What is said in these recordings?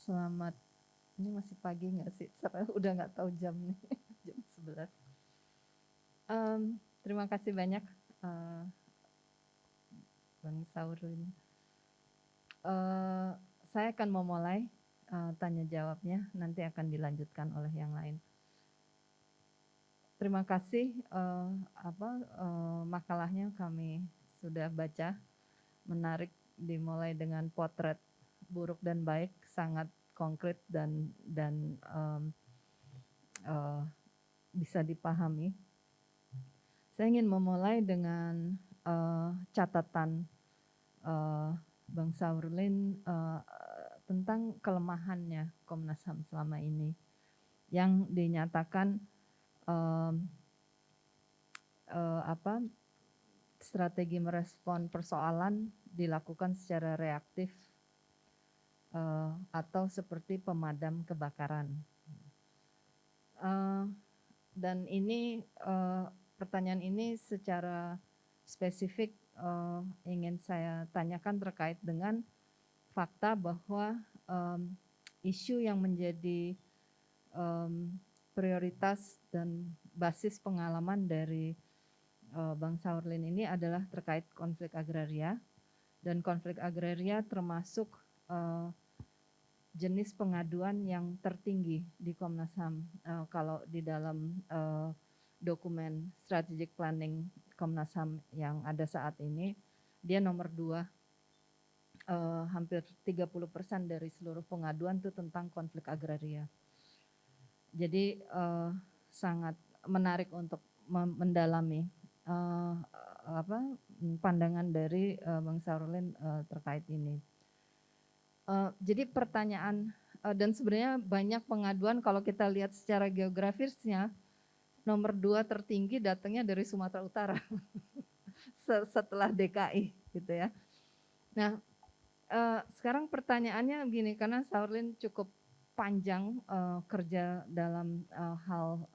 Selamat, ini masih pagi nggak sih? Udah nggak tahu jam nih, jam 11. Terima kasih banyak Bang Saurlin. Saya akan memulai tanya jawabnya, nanti akan dilanjutkan oleh yang lain. Terima kasih, makalahnya kami sudah baca, menarik, dimulai dengan potret buruk dan baik, sangat konkret dan bisa dipahami. Saya ingin memulai dengan catatan Bang Saurlin tentang kelemahannya Komnas HAM selama ini, yang dinyatakan strategi merespon persoalan dilakukan secara reaktif atau seperti pemadam kebakaran. Dan ini pertanyaan ini secara spesifik ingin saya tanyakan terkait dengan fakta bahwa isu yang menjadi prioritas dan basis pengalaman dari Bang Saurlin ini adalah terkait konflik agraria, dan konflik agraria termasuk jenis pengaduan yang tertinggi di Komnas HAM. Kalau di dalam dokumen strategic planning Komnas HAM yang ada saat ini, dia nomor 2, hampir 30% dari seluruh pengaduan itu tentang konflik agraria. Jadi sangat menarik untuk mendalami pandangan dari Bang Saurlin terkait ini. Jadi pertanyaan, dan sebenarnya banyak pengaduan kalau kita lihat secara geografisnya, nomor 2 tertinggi datangnya dari Sumatera Utara setelah DKI gitu ya. Nah sekarang pertanyaannya begini, karena Saurlin cukup panjang kerja dalam hal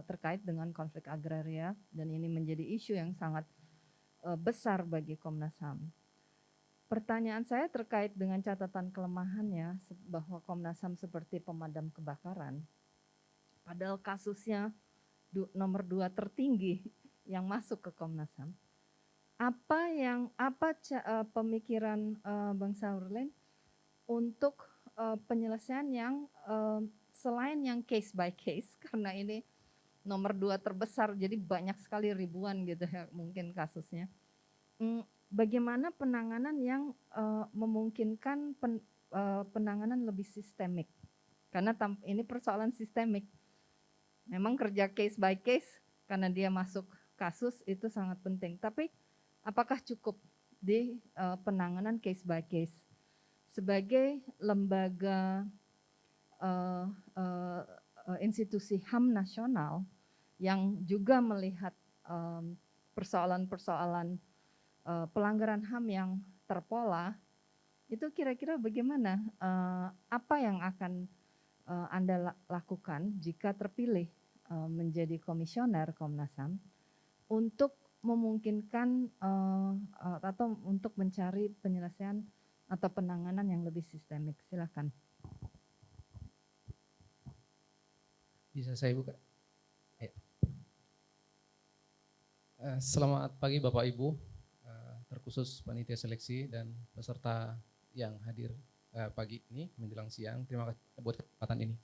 terkait dengan konflik agraria, dan ini menjadi isu yang sangat besar bagi Komnas HAM. Pertanyaan saya terkait dengan catatan kelemahannya bahwa Komnas HAM seperti pemadam kebakaran, padahal kasusnya nomor 2 tertinggi yang masuk ke Komnas HAM. Apa pemikiran Bang Saurlin untuk penyelesaian yang selain yang case by case, karena ini nomor 2 terbesar, jadi banyak sekali, ribuan gitu ya mungkin kasusnya. Bagaimana penanganan yang memungkinkan penanganan lebih sistemik, karena ini persoalan sistemik. Memang kerja case by case karena dia masuk kasus itu sangat penting, tapi apakah cukup di penanganan case by case? Sebagai lembaga institusi HAM nasional yang juga melihat persoalan-persoalan pelanggaran HAM yang terpola, itu kira-kira bagaimana, apa yang akan Anda lakukan jika terpilih menjadi komisioner Komnas HAM untuk memungkinkan atau untuk mencari penyelesaian atau penanganan yang lebih sistemik? Silakan. Bisa saya buka? Ya. Selamat pagi Bapak Ibu, terkhusus panitia seleksi dan peserta yang hadir pagi ini menjelang siang. Terima kasih buat kesempatan ini.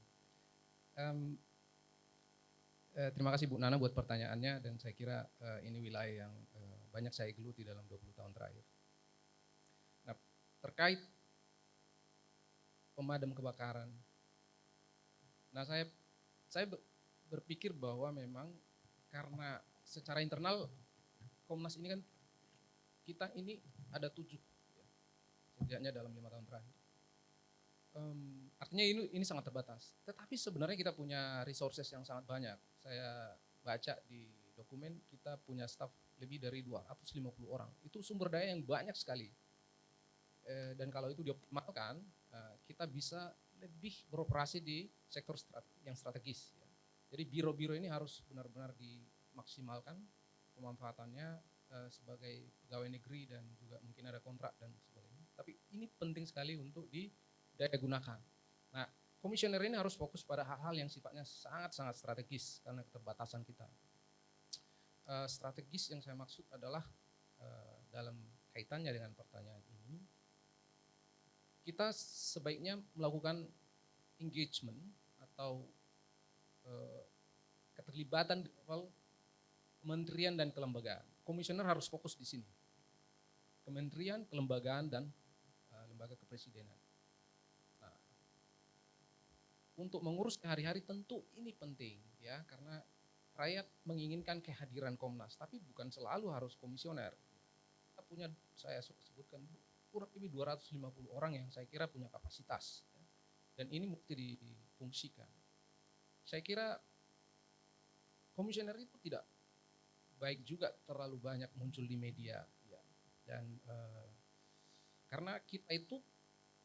Terima kasih Bu Nana buat pertanyaannya, dan saya kira ini wilayah yang banyak saya geluti dalam 20 tahun terakhir. Nah, terkait pemadam kebakaran, nah saya berpikir bahwa memang karena secara internal Komnas ini kan kita ini ada 7 setidaknya dalam 5 tahun terakhir. Artinya ini sangat terbatas. Tetapi sebenarnya kita punya resources yang sangat banyak. Saya baca di dokumen kita punya staf lebih dari 250 orang. Itu sumber daya yang banyak sekali. Dan kalau itu dioptimalkan, kita bisa lebih beroperasi di sektor yang strategis. Jadi biro-biro ini harus benar-benar dimaksimalkan pemanfaatannya sebagai pegawai negeri, dan juga mungkin ada kontrak dan sebagainya. Tapi ini penting sekali untuk didaya gunakan. Nah, komisioner ini harus fokus pada hal-hal yang sifatnya sangat-sangat strategis karena keterbatasan kita. Strategis yang saya maksud adalah dalam kaitannya dengan pertanyaan ini, kita sebaiknya melakukan engagement atau keterlibatan di level kementerian dan kelembagaan. Komisioner harus fokus di sini. Kementerian, kelembagaan, dan lembaga kepresidenan. Nah, untuk mengurus hari-hari tentu ini penting ya, karena rakyat menginginkan kehadiran Komnas, tapi bukan selalu harus komisioner. Kita punya, saya sebutkan kurang lebih 250 orang yang saya kira punya kapasitas ya, dan ini mesti difungsikan. Saya kira komisioner itu tidak baik juga terlalu banyak muncul di media ya. Dan karena kita itu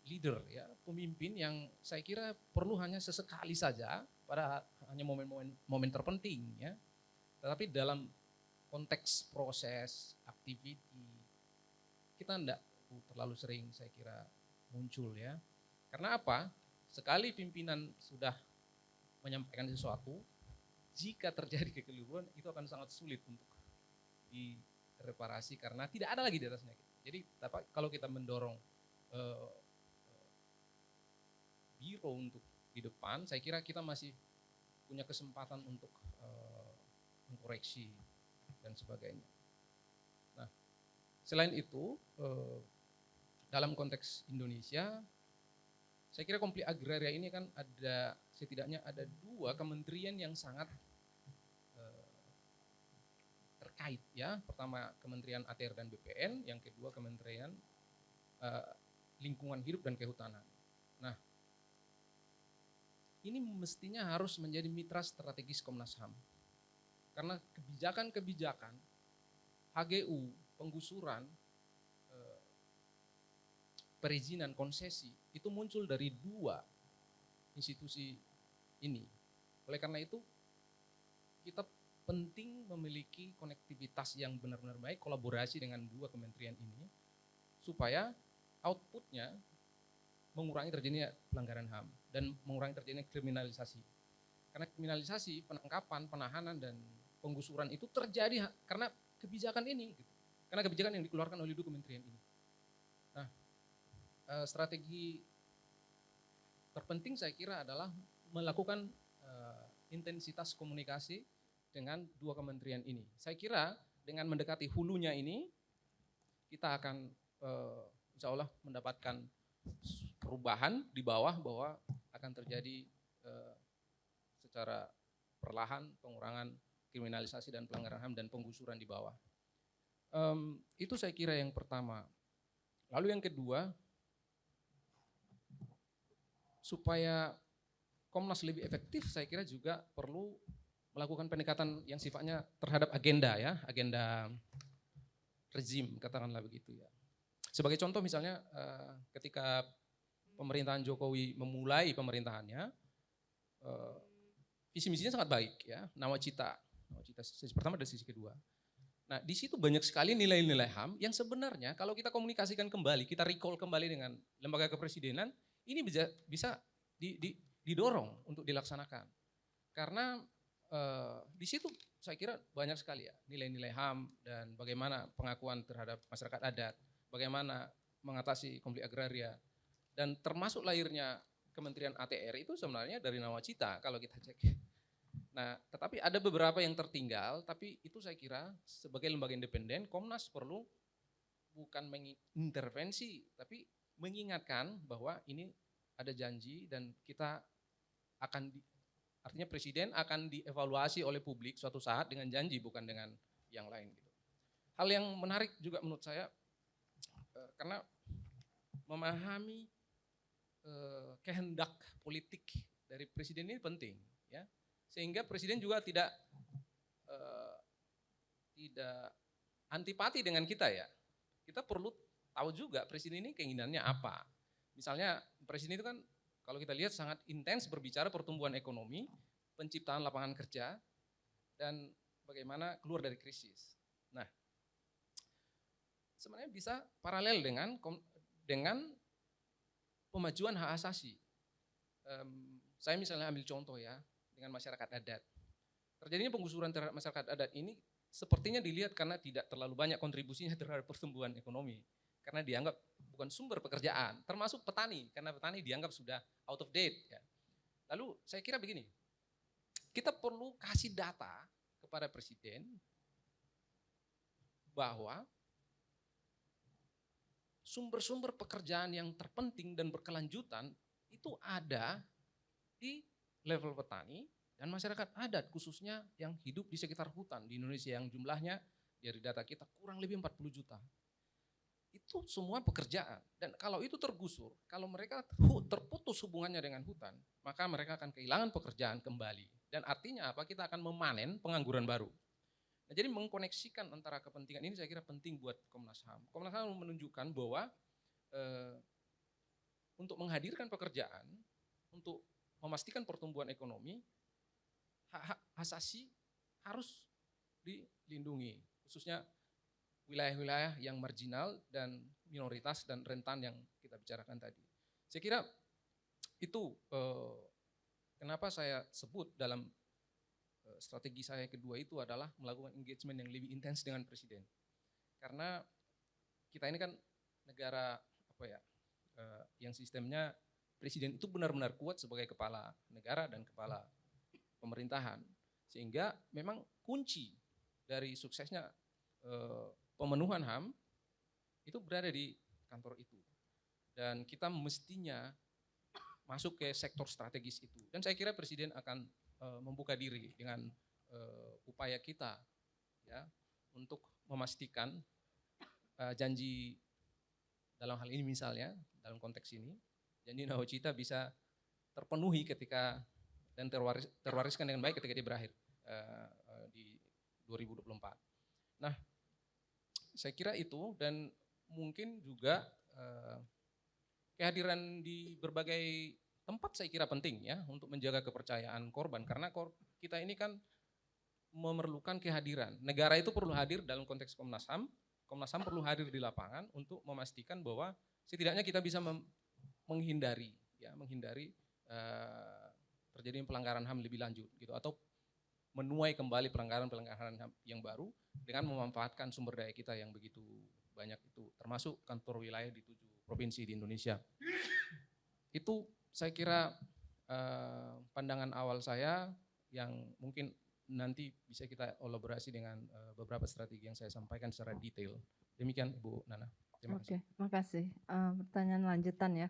leader ya, pemimpin yang saya kira perlu hanya sesekali saja pada hanya momen-momen terpenting ya. Tetapi dalam konteks proses activity kita tidak terlalu sering saya kira muncul ya. Karena apa? Sekali pimpinan sudah menyampaikan sesuatu, jika terjadi kekeliruan itu akan sangat sulit untuk direparasi karena tidak ada lagi di atasnya. Jadi kalau kita mendorong biro untuk di depan, saya kira kita masih punya kesempatan untuk mengkoreksi dan sebagainya. Nah, selain itu dalam konteks Indonesia, saya kira konflik agraria ini kan ada setidaknya ada 2 kementerian yang sangat terkait ya. Pertama Kementerian ATR dan BPN, yang kedua Kementerian Lingkungan Hidup dan Kehutanan. Nah, ini mestinya harus menjadi mitra strategis Komnas HAM. Karena kebijakan-kebijakan HGU, penggusuran, perizinan, konsesi itu muncul dari 2 institusi ini. Oleh karena itu kita penting memiliki konektivitas yang benar-benar baik, kolaborasi dengan 2 kementerian ini supaya outputnya mengurangi terjadinya pelanggaran HAM dan mengurangi terjadinya kriminalisasi. Karena kriminalisasi, penangkapan, penahanan, dan penggusuran itu terjadi karena kebijakan ini. Karena kebijakan yang dikeluarkan oleh 2 kementerian ini. Nah, strategi terpenting saya kira adalah melakukan intensitas komunikasi dengan 2 kementerian ini. Saya kira dengan mendekati hulunya ini, kita akan insya Allah mendapatkan perubahan di bawah bahwa akan terjadi secara perlahan pengurangan kriminalisasi dan pelanggaran HAM dan penggusuran di bawah. Itu saya kira yang pertama. Lalu yang kedua, supaya Komnas lebih efektif, saya kira juga perlu melakukan pendekatan yang sifatnya terhadap agenda ya, agenda rezim katakanlah begitu ya. Sebagai contoh misalnya ketika pemerintahan Jokowi memulai pemerintahannya, visi misinya sangat baik ya, nawacita sisi pertama dan sisi kedua. Nah di situ banyak sekali nilai-nilai HAM yang sebenarnya kalau kita komunikasikan kembali, kita recall kembali dengan lembaga kepresidenan, ini bisa didorong untuk dilaksanakan. Karena di situ saya kira banyak sekali ya nilai-nilai HAM dan bagaimana pengakuan terhadap masyarakat adat, bagaimana mengatasi konflik agraria, dan termasuk lahirnya Kementerian ATR itu sebenarnya dari nawacita kalau kita cek. Nah, tetapi ada beberapa yang tertinggal, tapi itu saya kira sebagai lembaga independen, Komnas perlu bukan mengintervensi, tapi mengingatkan bahwa ini ada janji dan kita akan artinya presiden akan dievaluasi oleh publik suatu saat dengan janji bukan dengan yang lain gitu. Hal yang menarik juga menurut saya karena memahami kehendak politik dari presiden ini penting ya. Sehingga presiden juga tidak antipati dengan kita ya. Kita perlu tahu juga presiden ini keinginannya apa. Misalnya presiden itu kan kalau kita lihat sangat intens berbicara pertumbuhan ekonomi, penciptaan lapangan kerja, dan bagaimana keluar dari krisis. Nah, sebenarnya bisa paralel dengan pemajuan hak asasi. saya misalnya ambil contoh ya dengan masyarakat adat. Terjadinya penggusuran terhadap masyarakat adat ini sepertinya dilihat karena tidak terlalu banyak kontribusinya terhadap pertumbuhan ekonomi. Karena dianggap bukan sumber pekerjaan, termasuk petani, karena petani dianggap sudah out of date. Ya. Lalu saya kira begini, kita perlu kasih data kepada Presiden bahwa sumber-sumber pekerjaan yang terpenting dan berkelanjutan itu ada di level petani dan masyarakat adat, khususnya yang hidup di sekitar hutan di Indonesia yang jumlahnya dari data kita kurang lebih 40 juta. Itu semua pekerjaan, dan kalau itu tergusur, kalau mereka terputus hubungannya dengan hutan, maka mereka akan kehilangan pekerjaan kembali. Dan artinya apa? Kita akan memanen pengangguran baru. Nah, jadi mengkoneksikan antara kepentingan ini saya kira penting buat Komnas HAM. Komnas HAM menunjukkan bahwa untuk menghadirkan pekerjaan, untuk memastikan pertumbuhan ekonomi, hak-hak asasi harus dilindungi, khususnya wilayah-wilayah yang marginal dan minoritas dan rentan yang kita bicarakan tadi. Saya kira itu kenapa saya sebut dalam strategi saya kedua itu adalah melakukan engagement yang lebih intens dengan Presiden. Karena kita ini kan negara yang sistemnya Presiden itu benar-benar kuat sebagai kepala negara dan kepala pemerintahan. Sehingga memang kunci dari suksesnya pemenuhan HAM itu berada di kantor itu. Dan kita mestinya masuk ke sektor strategis itu. Dan saya kira Presiden akan membuka diri dengan upaya kita ya untuk memastikan janji dalam hal ini misalnya, dalam konteks ini, janji Nawacita bisa terpenuhi ketika dan terwariskan dengan baik ketika dia berakhir di 2024. Nah, saya kira itu, dan mungkin juga kehadiran di berbagai tempat saya kira penting ya untuk menjaga kepercayaan korban, karena kita ini kan memerlukan kehadiran. Negara itu perlu hadir dalam konteks Komnas HAM, Komnas HAM perlu hadir di lapangan untuk memastikan bahwa setidaknya kita bisa menghindari terjadi pelanggaran HAM lebih lanjut gitu, atau menuai kembali pelanggaran-pelanggaran HAM yang baru dengan memanfaatkan sumber daya kita yang begitu banyak itu, termasuk kantor wilayah di 7 provinsi di Indonesia. Itu saya kira pandangan awal saya yang mungkin nanti bisa kita elaborasi dengan beberapa strategi yang saya sampaikan secara detail. Demikian Ibu Nana. Terima kasih. Oke, makasih. Pertanyaan lanjutan ya.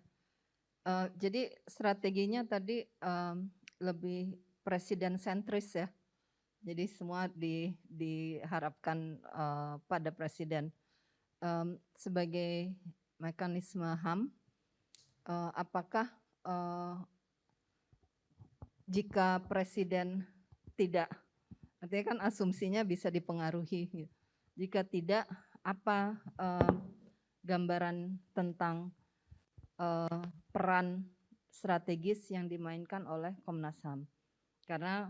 Jadi strateginya tadi lebih presiden sentris ya. Jadi semua diharapkan pada presiden. Sebagai mekanisme HAM, apakah jika presiden tidak, artinya kan asumsinya bisa dipengaruhi. Gitu. Jika tidak, apa gambaran tentang peran strategis yang dimainkan oleh Komnas HAM? Karena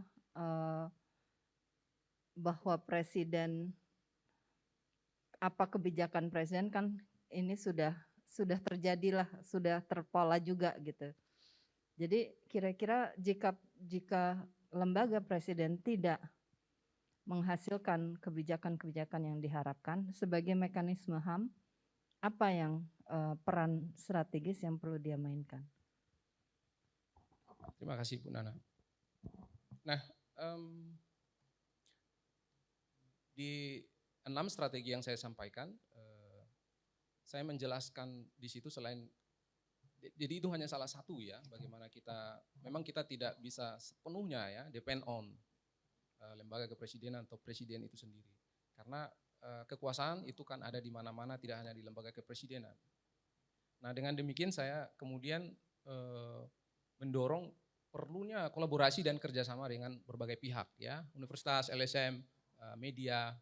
bahwa presiden, apa kebijakan presiden kan ini sudah terjadilah, sudah terpola juga gitu. Jadi kira-kira jika lembaga presiden tidak menghasilkan kebijakan-kebijakan yang diharapkan sebagai mekanisme HAM, apa yang peran strategis yang perlu dia mainkan? Terima kasih Bu Nana. Nah, di 6 strategi yang saya sampaikan, saya menjelaskan di situ selain, jadi itu hanya salah satu ya, bagaimana memang kita tidak bisa sepenuhnya ya depend on lembaga kepresidenan atau presiden itu sendiri. Karena kekuasaan itu kan ada di mana-mana, tidak hanya di lembaga kepresidenan. Nah, dengan demikian saya kemudian mendorong perlunya kolaborasi dan kerjasama dengan berbagai pihak ya, universitas, LSM, media,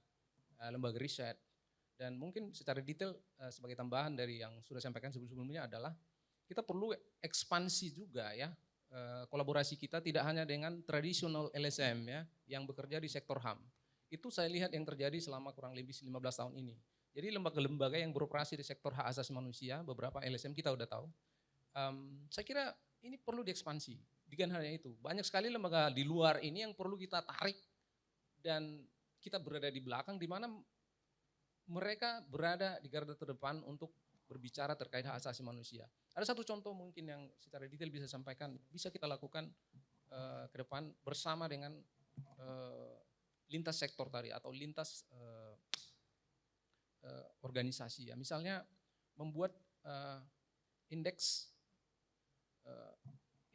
lembaga riset, dan mungkin secara detail sebagai tambahan dari yang sudah saya sampaikan sebelum-sebelumnya adalah kita perlu ekspansi juga ya, kolaborasi kita tidak hanya dengan tradisional LSM ya yang bekerja di sektor HAM. Itu saya lihat yang terjadi selama kurang lebih 15 tahun ini. Jadi lembaga-lembaga yang beroperasi di sektor hak asasi manusia, beberapa LSM kita udah tahu. Saya kira ini perlu diekspansi. Bukan hanya itu, banyak sekali lembaga di luar ini yang perlu kita tarik dan kita berada di belakang di mana mereka berada di garda terdepan untuk berbicara terkait hak asasi manusia. Ada satu contoh mungkin yang secara detail bisa sampaikan, bisa kita lakukan ke depan bersama dengan lintas sektor tadi atau lintas organisasi ya. Misalnya membuat indeks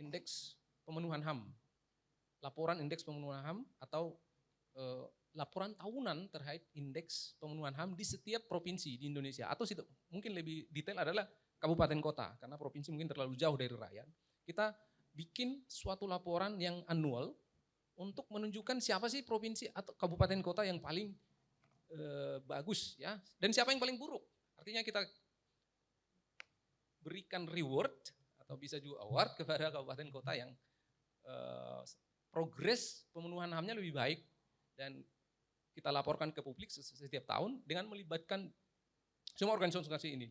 indeks pemenuhan HAM, laporan indeks pemenuhan HAM atau laporan tahunan terkait indeks pemenuhan HAM di setiap provinsi di Indonesia atau mungkin lebih detail adalah kabupaten kota karena provinsi mungkin terlalu jauh dari rakyat. Kita bikin suatu laporan yang annual untuk menunjukkan siapa sih provinsi atau kabupaten kota yang paling bagus ya dan siapa yang paling buruk. Artinya kita berikan reward atau bisa juga award kepada kabupaten kota yang progres pemenuhan HAM-nya lebih baik dan kita laporkan ke publik setiap tahun dengan melibatkan semua organisasi ini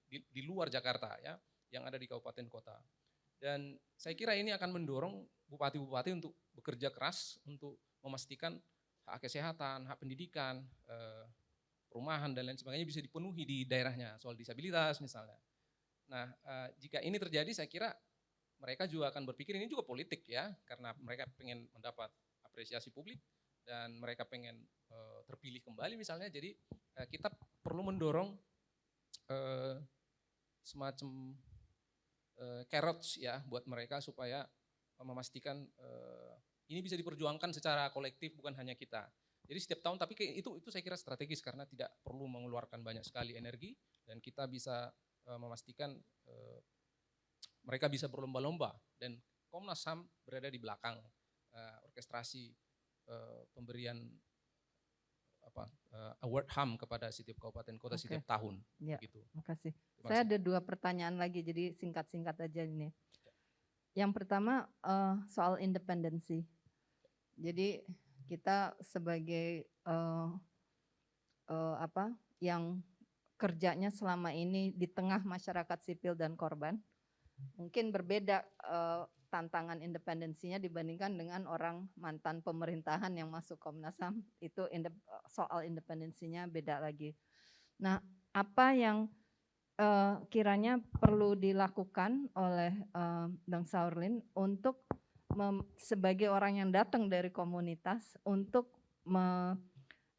di luar Jakarta ya yang ada di kabupaten kota. Dan saya kira ini akan mendorong bupati-bupati untuk bekerja keras untuk memastikan hak kesehatan, hak pendidikan, perumahan dan lain sebagainya bisa dipenuhi di daerahnya, soal disabilitas misalnya. Nah, jika ini terjadi saya kira mereka juga akan berpikir ini juga politik ya, karena mereka pengen mendapat apresiasi publik dan mereka pengen terpilih kembali misalnya. Jadi kita perlu mendorong semacam carrots ya buat mereka supaya memastikan ini bisa diperjuangkan secara kolektif bukan hanya kita. Jadi setiap tahun tapi itu saya kira strategis karena tidak perlu mengeluarkan banyak sekali energi dan kita bisa memastikan mereka bisa berlomba-lomba dan Komnas HAM berada di belakang orkestrasi pemberian award HAM kepada setiap kabupaten kota setiap tahun. Ya, gitu. Makasih. Saya ada 2 pertanyaan lagi, jadi singkat-singkat aja ini. Yang pertama soal independensi. Jadi kita sebagai yang kerjanya selama ini di tengah masyarakat sipil dan korban, mungkin berbeda tantangan independensinya dibandingkan dengan orang mantan pemerintahan yang masuk Komnas HAM, itu soal independensinya beda lagi. Nah, apa yang kiranya perlu dilakukan oleh Bang Saurlin untuk sebagai orang yang datang dari komunitas untuk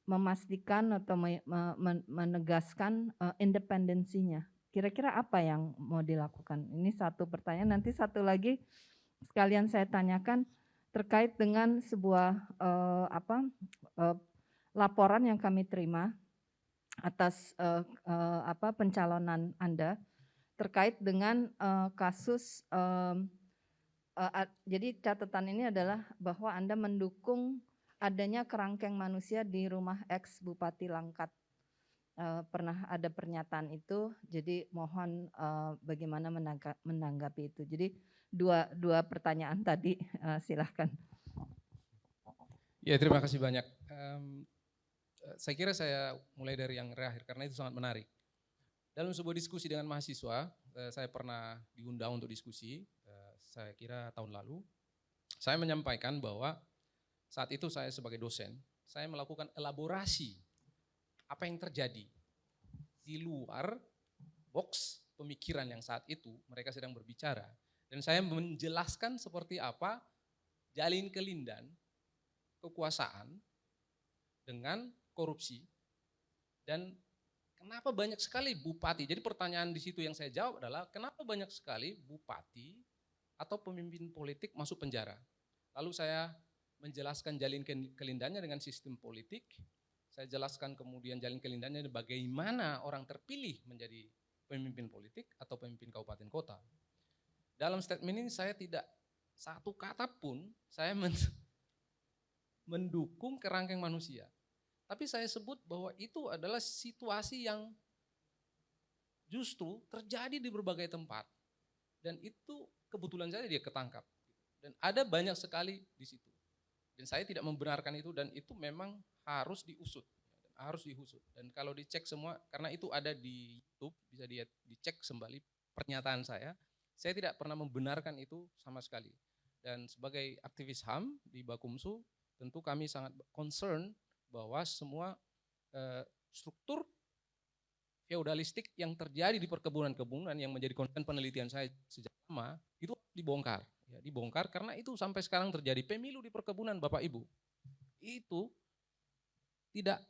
memastikan atau menegaskan independensinya? Kira-kira apa yang mau dilakukan? Ini satu pertanyaan. Nanti satu lagi sekalian saya tanyakan terkait dengan sebuah laporan yang kami terima atas pencalonan Anda terkait dengan kasus. Jadi catatan ini adalah bahwa Anda mendukung adanya kerangkeng manusia di rumah ex Bupati Langkat. Pernah ada pernyataan itu, jadi mohon bagaimana menanggapi itu. Jadi dua pertanyaan tadi, silahkan. Ya, terima kasih banyak. Saya kira saya mulai dari yang terakhir karena itu sangat menarik. Dalam sebuah diskusi dengan mahasiswa, saya pernah diundang untuk diskusi, saya kira tahun lalu. Saya menyampaikan bahwa saat itu saya sebagai dosen, saya melakukan elaborasi apa yang terjadi di luar box pemikiran yang saat itu mereka sedang berbicara. Dan saya menjelaskan seperti apa jalin kelindan kekuasaan dengan korupsi dan kenapa banyak sekali bupati. Jadi pertanyaan di situ yang saya jawab adalah kenapa banyak sekali bupati atau pemimpin politik masuk penjara. Lalu saya menjelaskan jalin kelindannya dengan sistem politik. Saya jelaskan kemudian jalin kelindannya bagaimana orang terpilih menjadi pemimpin politik atau pemimpin kabupaten kota. Dalam statement ini saya tidak satu kata pun saya mendukung kerangkeng manusia. Tapi saya sebut bahwa itu adalah situasi yang justru terjadi di berbagai tempat. Dan itu kebetulan saja dia ketangkap. Dan ada banyak sekali di situ. Dan saya tidak membenarkan itu dan itu memang harus diusut. Harus dihusut. Dan kalau dicek semua, karena itu ada di YouTube, bisa dicek kembali pernyataan saya. Saya tidak pernah membenarkan itu sama sekali. Dan sebagai aktivis HAM di Bakumsu, tentu kami sangat concern bahwa semua struktur feudalistik yang terjadi di perkebunan-kebunan yang menjadi konten penelitian saya sejak lama itu dibongkar. Ya, dibongkar karena itu sampai sekarang terjadi pemilu di perkebunan Bapak Ibu. Itu tidak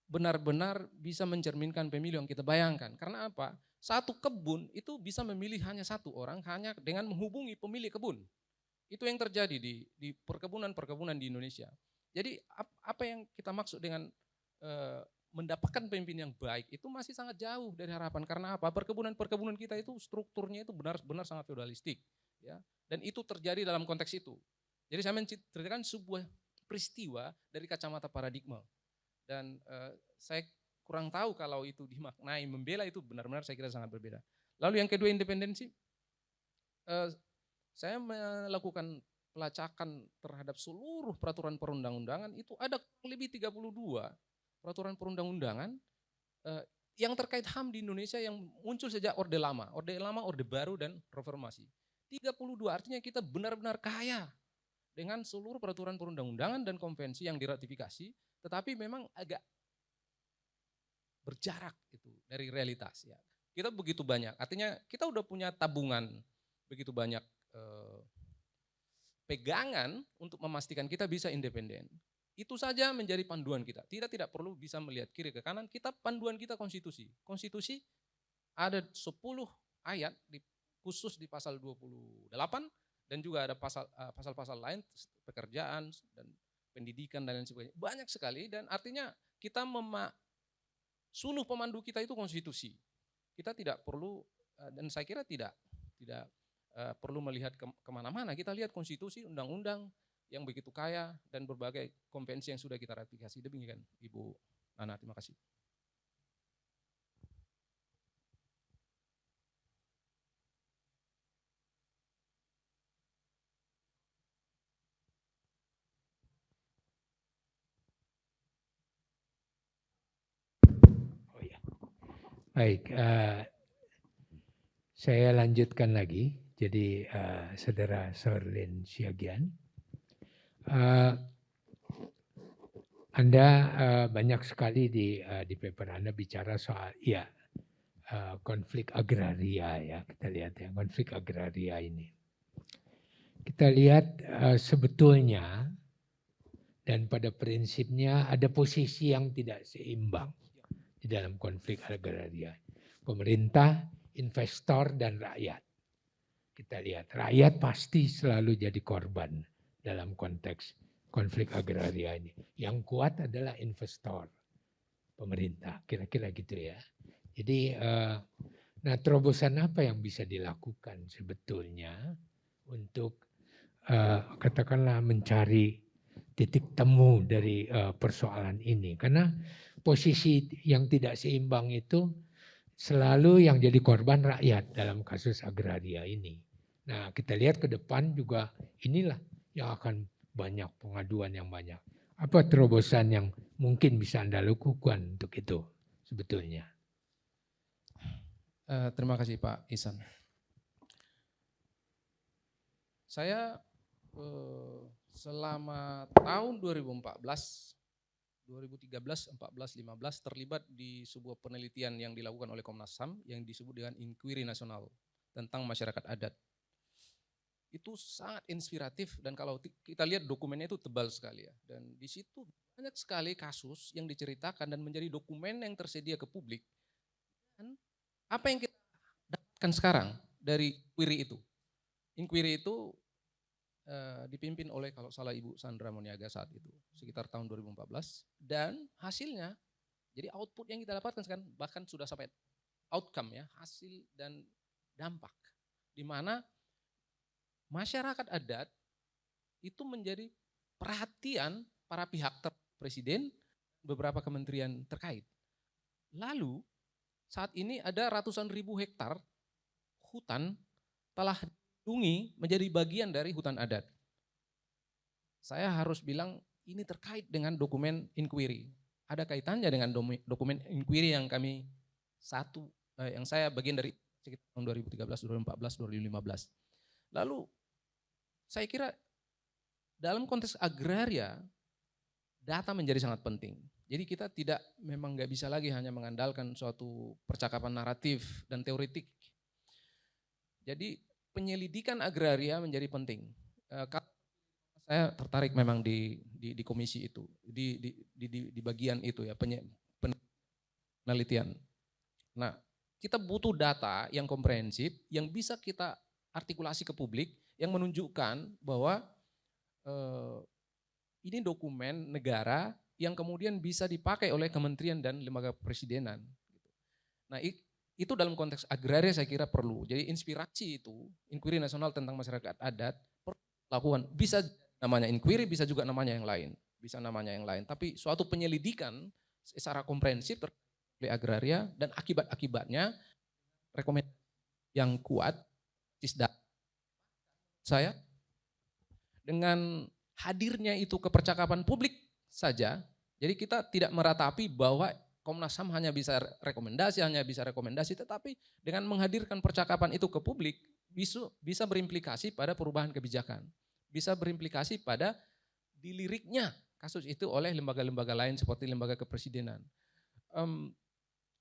benar-benar bisa mencerminkan pemilu yang kita bayangkan. Karena apa? Satu kebun itu bisa memilih hanya satu orang hanya dengan menghubungi pemilik kebun. Itu yang terjadi di perkebunan-perkebunan di Indonesia. Jadi apa yang kita maksud dengan mendapatkan pemimpin yang baik itu masih sangat jauh dari harapan. Karena apa? Perkebunan-perkebunan kita itu strukturnya itu benar-benar sangat feudalistik. Ya. Dan itu terjadi dalam konteks itu. Jadi saya menceritakan sebuah peristiwa dari kacamata paradigma. Dan saya kurang tahu kalau itu dimaknai membela itu benar-benar saya kira sangat berbeda. Lalu yang kedua independensi, saya melakukan pelacakan terhadap seluruh peraturan perundang-undangan, itu ada lebih 32 peraturan perundang-undangan yang terkait HAM di Indonesia yang muncul sejak Orde Lama, Orde Baru, dan Reformasi. 32 artinya kita benar-benar kaya dengan seluruh peraturan perundang-undangan dan konvensi yang diratifikasi, tetapi memang agak berjarak itu dari realitas. Ya. Kita begitu banyak, artinya kita udah punya tabungan begitu banyak pegangan untuk memastikan kita bisa independen. Itu saja menjadi panduan kita. Tidak perlu bisa melihat kiri ke kanan, kita panduan kita konstitusi. Konstitusi ada 10 ayat khusus di pasal 28 dan juga ada pasal-pasal lain pekerjaan dan pendidikan dan lain sebagainya. Banyak sekali dan artinya kita suluh pemandu kita itu konstitusi. Kita tidak perlu dan saya kira tidak perlu melihat kemana-mana. Kita lihat konstitusi, undang-undang yang begitu kaya dan berbagai konvensi yang sudah kita ratifikasi. Demikian Ibu Nana, terima kasih. Baik, saya lanjutkan lagi. Jadi Saudara Sorlin Siagian, Anda banyak sekali di paper Anda bicara soal konflik agraria ya, kita lihat ya konflik agraria ini. Kita lihat sebetulnya dan pada prinsipnya ada posisi yang tidak seimbang di dalam konflik agraria. Pemerintah, investor, dan rakyat. Kita lihat, rakyat pasti selalu jadi korban dalam konteks konflik agraria ini. Yang kuat adalah investor, pemerintah, kira-kira gitu ya. Jadi, nah terobosan apa yang bisa dilakukan sebetulnya untuk katakanlah mencari titik temu dari persoalan ini. Karena posisi yang tidak seimbang itu selalu yang jadi korban rakyat dalam kasus agraria ini. Nah kita lihat ke depan juga inilah yang akan banyak pengaduan yang banyak. Apa terobosan yang mungkin bisa Anda lakukan untuk itu sebetulnya? Terima kasih Pak Ihsan. Saya selama tahun 2014, 2013, 14, 15 terlibat di sebuah penelitian yang dilakukan oleh Komnas HAM yang disebut dengan Inquiry Nasional tentang masyarakat adat. Itu sangat inspiratif dan kalau kita lihat dokumennya itu tebal sekali ya. Dan di situ banyak sekali kasus yang diceritakan dan menjadi dokumen yang tersedia ke publik. Dan apa yang kita dapatkan sekarang dari inquiry itu? Inquiry itu dipimpin oleh kalau salah Ibu Sandra Moniaga saat itu sekitar tahun 2014 dan hasilnya jadi output yang kita dapatkan sekarang bahkan sudah sampai outcome ya, hasil dan dampak di mana masyarakat adat itu menjadi perhatian para pihak presiden beberapa kementerian terkait. Lalu saat ini ada ratusan ribu hektar hutan telah dilindungi menjadi bagian dari hutan adat. Saya harus bilang ini terkait dengan dokumen inquiry. Ada kaitannya dengan dokumen inquiry yang kami yang saya bagian dari sekitar tahun 2013, 2014, 2015. Lalu saya kira dalam konteks agraria, data menjadi sangat penting. Jadi kita memang nggak bisa lagi hanya mengandalkan suatu percakapan naratif dan teoretik. Jadi penyelidikan agraria menjadi penting. Saya tertarik memang di komisi itu, di bagian itu ya, penelitian. Nah, kita butuh data yang komprehensif, yang bisa kita artikulasi ke publik, yang menunjukkan bahwa ini dokumen negara yang kemudian bisa dipakai oleh kementerian dan lembaga presidenan. Nah, itu dalam konteks agraria saya kira perlu. Jadi inspirasi itu, inkuiri nasional tentang masyarakat adat, perlu dilakukan. Bisa namanya inkuiri, bisa juga namanya yang lain. Bisa namanya yang lain. Tapi suatu penyelidikan secara komprehensif oleh agraria dan akibat-akibatnya, rekomendasi yang kuat, saya dengan hadirnya itu ke percakapan publik saja, jadi kita tidak meratapi bahwa Komnas HAM hanya bisa rekomendasi, tetapi dengan menghadirkan percakapan itu ke publik, bisa berimplikasi pada perubahan kebijakan, bisa berimplikasi pada diliriknya kasus itu oleh lembaga-lembaga lain seperti lembaga kepresidenan.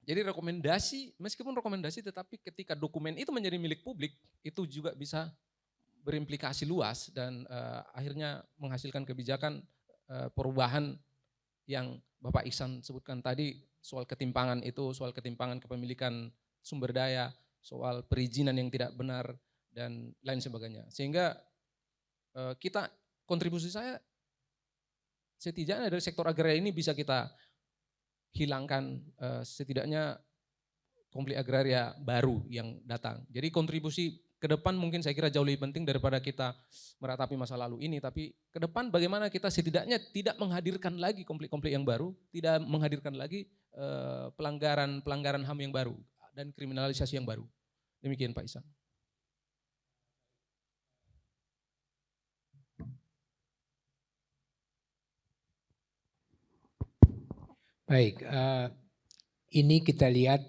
Jadi meskipun rekomendasi, tetapi ketika dokumen itu menjadi milik publik, itu juga bisa berimplikasi luas dan akhirnya menghasilkan kebijakan perubahan yang Bapak Ihsan sebutkan tadi, soal ketimpangan kepemilikan sumber daya, soal perizinan yang tidak benar dan lain sebagainya. Sehingga kontribusi saya setidaknya dari sektor agraria ini bisa kita hilangkan setidaknya konflik agraria baru yang datang. Jadi kontribusi ke depan mungkin saya kira jauh lebih penting daripada kita meratapi masa lalu ini, tapi ke depan bagaimana kita setidaknya tidak menghadirkan lagi konflik-konflik yang baru, tidak menghadirkan lagi pelanggaran HAM yang baru dan kriminalisasi yang baru. Demikian Pak Ihsan. Baik, ini kita lihat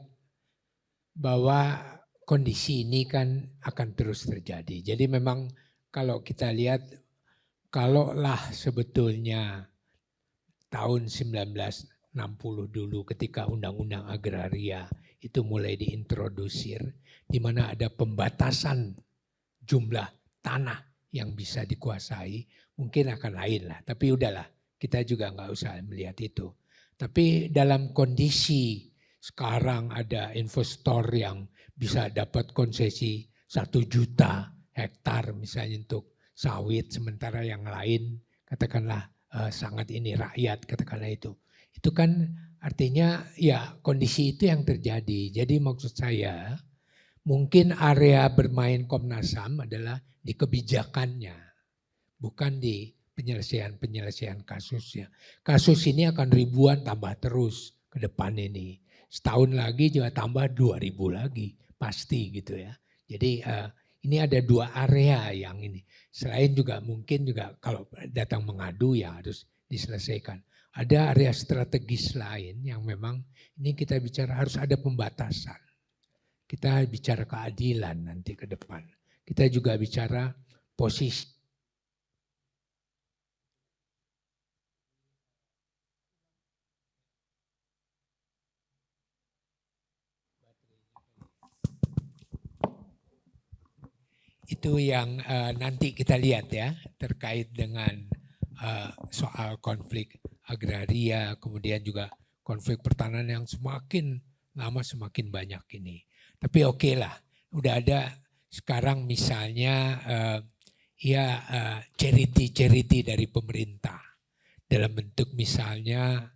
bahwa kondisi ini kan akan terus terjadi. Jadi memang kalau kita lihat, kalaulah sebetulnya tahun 1960 dulu ketika Undang-Undang Agraria itu mulai diintrodusir, di mana ada pembatasan jumlah tanah yang bisa dikuasai, mungkin akan lain lah. Tapi udahlah, kita juga nggak usah melihat itu. Tapi dalam kondisi sekarang ada investor yang bisa dapat konsesi 1 juta hektar misalnya untuk sawit, sementara yang lain katakanlah sangat ini rakyat, katakanlah itu. Itu kan artinya ya kondisi itu yang terjadi. Jadi maksud saya mungkin area bermain Komnas HAM adalah di kebijakannya, bukan di penyelesaian kasusnya. Kasus ini akan ribuan tambah terus ke depan ini. Setahun lagi juga tambah 2.000 lagi, pasti gitu ya. Jadi ini ada 2 area yang ini. Selain juga mungkin juga kalau datang mengadu ya harus diselesaikan. Ada area strategis lain yang memang ini kita bicara harus ada pembatasan. Kita bicara keadilan nanti ke depan. Kita juga bicara posisi. Itu yang nanti kita lihat ya terkait dengan soal konflik agraria, kemudian juga konflik pertanahan yang semakin lama semakin banyak ini. Tapi oke lah, udah ada sekarang misalnya charity dari pemerintah dalam bentuk misalnya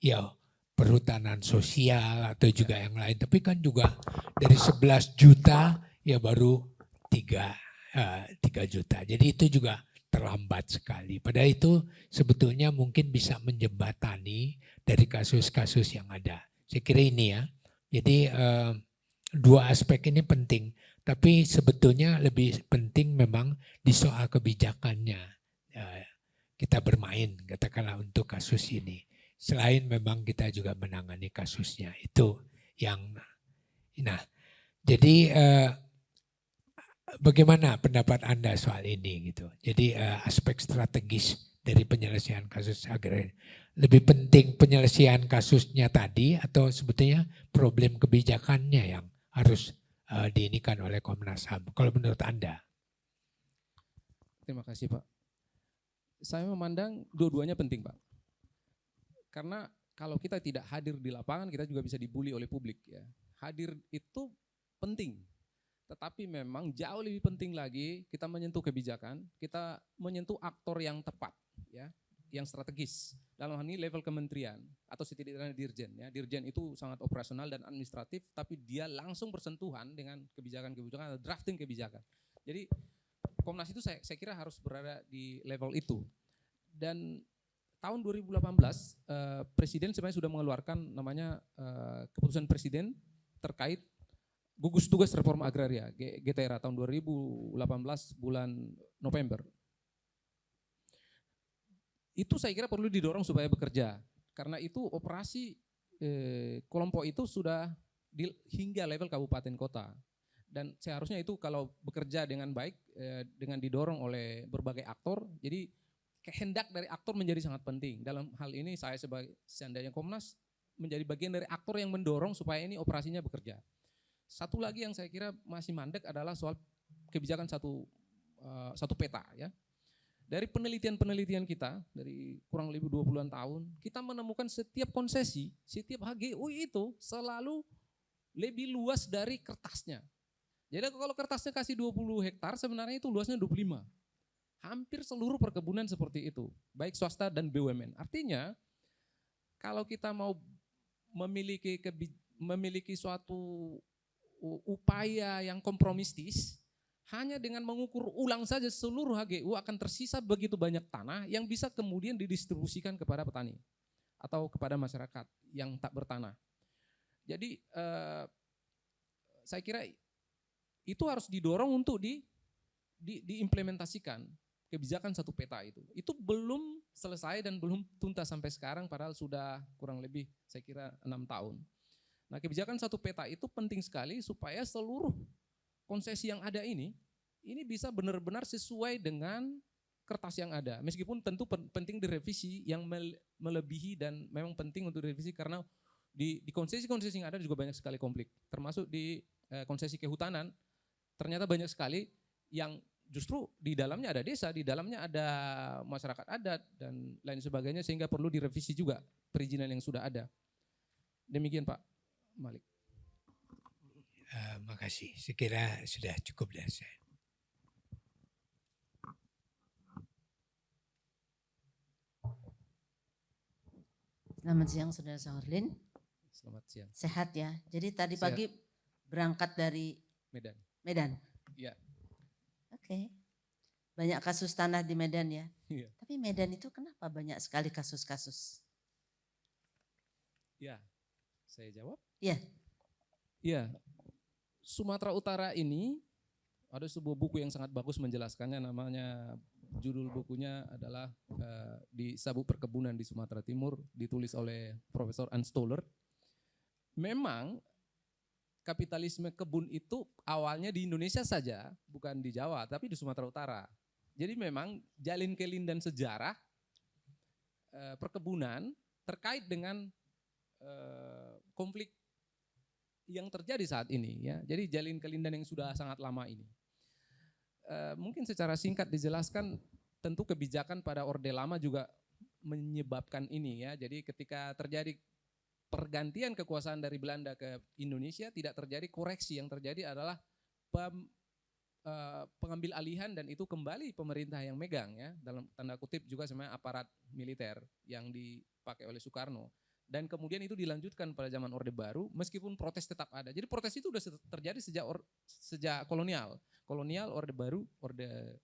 ya perhutanan sosial atau juga yang lain. Tapi kan juga dari 11 juta ya baru 3 juta. Jadi itu juga terlambat sekali. Padahal itu sebetulnya mungkin bisa menjembatani dari kasus-kasus yang ada. Saya kira ini ya. Jadi 2 aspek ini penting. Tapi sebetulnya lebih penting memang di soal kebijakannya. Kita bermain katakanlah untuk kasus ini. Selain memang kita juga menangani kasusnya. Itu yang, nah Jadi bagaimana pendapat Anda soal ini gitu? Jadi aspek strategis dari penyelesaian kasus agraria, lebih penting penyelesaian kasusnya tadi atau sebetulnya problem kebijakannya yang harus diinikan oleh Komnas HAM? Kalau menurut Anda? Terima kasih Pak. Saya memandang dua-duanya penting Pak. Karena kalau kita tidak hadir di lapangan, kita juga bisa dibully oleh publik ya. Hadir itu penting. Tetapi memang jauh lebih penting lagi kita menyentuh kebijakan, kita menyentuh aktor yang tepat ya, yang strategis. Dalam hal ini level kementerian atau setidaknya dirjen ya. Dirjen itu sangat operasional dan administratif, tapi dia langsung bersentuhan dengan kebijakan-kebijakan atau drafting kebijakan. Jadi Komnas itu saya kira harus berada di level itu. Dan tahun 2018 Presiden sebenarnya sudah mengeluarkan namanya keputusan Presiden terkait gugus tugas reforma agraria GTRA tahun 2018 bulan November. Itu saya kira perlu didorong supaya bekerja karena itu operasi kelompok itu sudah hingga level kabupaten kota. Dan seharusnya itu kalau bekerja dengan baik, dengan didorong oleh berbagai aktor, jadi kehendak dari aktor menjadi sangat penting. Dalam hal ini saya sebagai seandainya Komnas menjadi bagian dari aktor yang mendorong supaya ini operasinya bekerja. Satu lagi yang saya kira masih mandek adalah soal kebijakan satu peta ya. Dari penelitian-penelitian kita, dari kurang lebih 20-an tahun, kita menemukan setiap konsesi, setiap HGU itu selalu lebih luas dari kertasnya. Jadi kalau kertasnya kasih 20 hektar, sebenarnya itu luasnya 25. Hampir seluruh perkebunan seperti itu, baik swasta dan BUMN. Artinya, kalau kita mau memiliki suatu upaya yang kompromistis, hanya dengan mengukur ulang saja seluruh HGU akan tersisa begitu banyak tanah yang bisa kemudian didistribusikan kepada petani atau kepada masyarakat yang tak bertanah. Jadi saya kira itu harus didorong untuk diimplementasikan kebijakan satu peta itu. Itu belum selesai dan belum tuntas sampai sekarang padahal sudah kurang lebih saya kira 6 tahun. Nah kebijakan satu peta itu penting sekali supaya seluruh konsesi yang ada ini bisa benar-benar sesuai dengan kertas yang ada. Meskipun tentu penting direvisi yang melebihi dan memang penting untuk direvisi karena di konsesi-konsesi yang ada juga banyak sekali konflik. Termasuk di konsesi kehutanan ternyata banyak sekali yang justru di dalamnya ada desa, di dalamnya ada masyarakat adat dan lain sebagainya sehingga perlu direvisi juga perizinan yang sudah ada. Demikian Pak Malik. Makasih, saya kira sudah cukup dari saya. Selamat siang Saudara Saharlin. Selamat siang. Sehat ya. Jadi tadi Sehat. pagi berangkat dari Medan. Medan. Iya. Oke. Banyak kasus tanah di Medan ya. Iya. Tapi Medan itu kenapa banyak sekali kasus-kasus? Ya, saya jawab. Iya. Iya. Sumatera Utara ini ada sebuah buku yang sangat bagus menjelaskannya, namanya judul bukunya adalah di Sabuk Perkebunan di Sumatera Timur, ditulis oleh Profesor Ann Stoller. Memang kapitalisme kebun itu awalnya di Indonesia saja, bukan di Jawa, tapi di Sumatera Utara. Jadi memang jalin kelindan sejarah perkebunan terkait dengan konflik yang terjadi saat ini ya. Jadi jalin kelindan yang sudah sangat lama ini. Mungkin secara singkat dijelaskan, tentu kebijakan pada Orde Lama juga menyebabkan ini ya. Jadi ketika terjadi pergantian kekuasaan dari Belanda ke Indonesia, tidak terjadi koreksi, yang terjadi adalah pengambil alihan dan itu kembali pemerintah yang megang ya, dalam tanda kutip juga sebenarnya aparat militer yang dipakai oleh Soekarno. Dan kemudian itu dilanjutkan pada zaman Orde Baru, meskipun protes tetap ada. Jadi protes itu sudah terjadi sejak kolonial, Orde Baru, Orde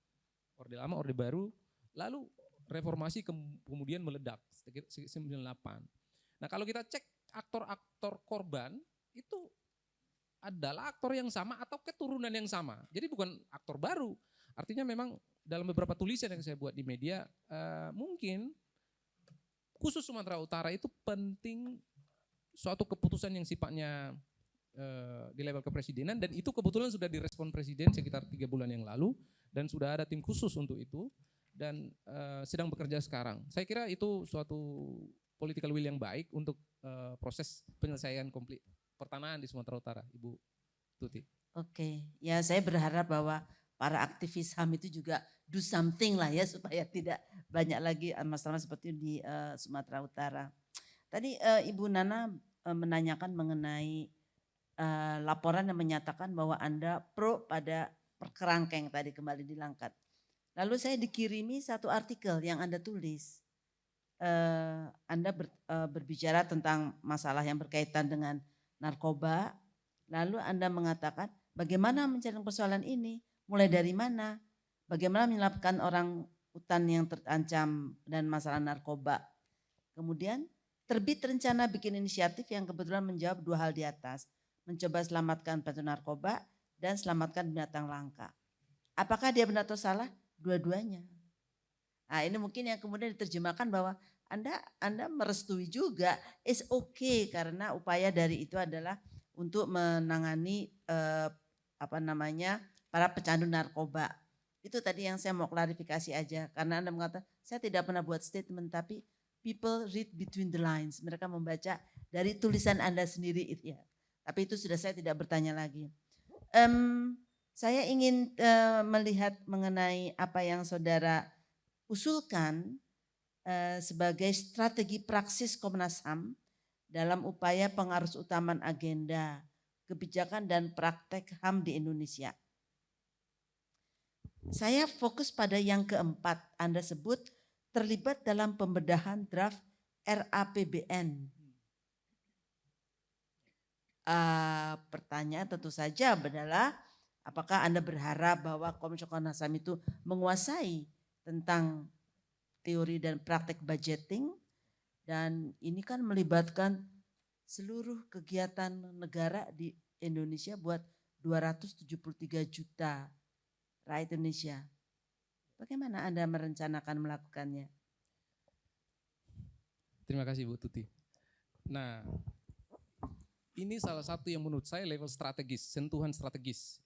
Lama, Orde Baru, lalu reformasi kemudian meledak 98. Nah kalau kita cek aktor-aktor korban itu adalah aktor yang sama atau keturunan yang sama. Jadi bukan aktor baru. Artinya memang dalam beberapa tulisan yang saya buat di media, mungkin khusus Sumatera Utara itu penting suatu keputusan yang sifatnya di level kepresidenan, dan itu kebetulan sudah direspon presiden sekitar 3 bulan yang lalu, dan sudah ada tim khusus untuk itu, dan sedang bekerja sekarang. Saya kira itu suatu political will yang baik untuk proses penyelesaian konflik pertanahan di Sumatera Utara, Ibu Tuti. Oke, ya saya berharap bahwa para aktivis HAM itu juga do something lah ya supaya tidak banyak lagi masalah seperti di Sumatera Utara. Tadi Ibu Nana menanyakan mengenai laporan yang menyatakan bahwa Anda pro pada kerangkeng tadi kembali dilangkat. Lalu saya dikirimi satu artikel yang Anda tulis. Anda berbicara tentang masalah yang berkaitan dengan narkoba. Lalu Anda mengatakan bagaimana mencari persoalan ini, mulai dari mana, bagaimana menyelamatkan orang hutan yang terancam dan masalah narkoba. Kemudian terbit rencana bikin inisiatif yang kebetulan menjawab 2 hal di atas. Mencoba selamatkan pecandu narkoba dan selamatkan binatang langka. Apakah dia benar atau salah? Dua-duanya. Nah ini mungkin yang kemudian diterjemahkan bahwa Anda merestui juga, is okay karena upaya dari itu adalah untuk menangani para pecandu narkoba. Itu tadi yang saya mau klarifikasi aja, karena Anda mengatakan saya tidak pernah buat statement, tapi people read between the lines, mereka membaca dari tulisan Anda sendiri itu ya. Tapi itu sudah saya tidak bertanya lagi. Saya ingin melihat mengenai apa yang saudara usulkan sebagai strategi praksis Komnas HAM dalam upaya pengarus utaman agenda kebijakan dan praktek HAM di Indonesia. Saya fokus pada yang keempat, Anda sebut terlibat dalam pembedahan draft RAPBN. Pertanyaan tentu saja adalah apakah Anda berharap bahwa Komisi Komnas HAM itu menguasai tentang teori dan praktek budgeting, dan ini kan melibatkan seluruh kegiatan negara di Indonesia buat 273 juta rakyat Indonesia. Bagaimana Anda merencanakan melakukannya? Terima kasih Bu Tuti. Nah, ini salah satu yang menurut saya level strategis, sentuhan strategis.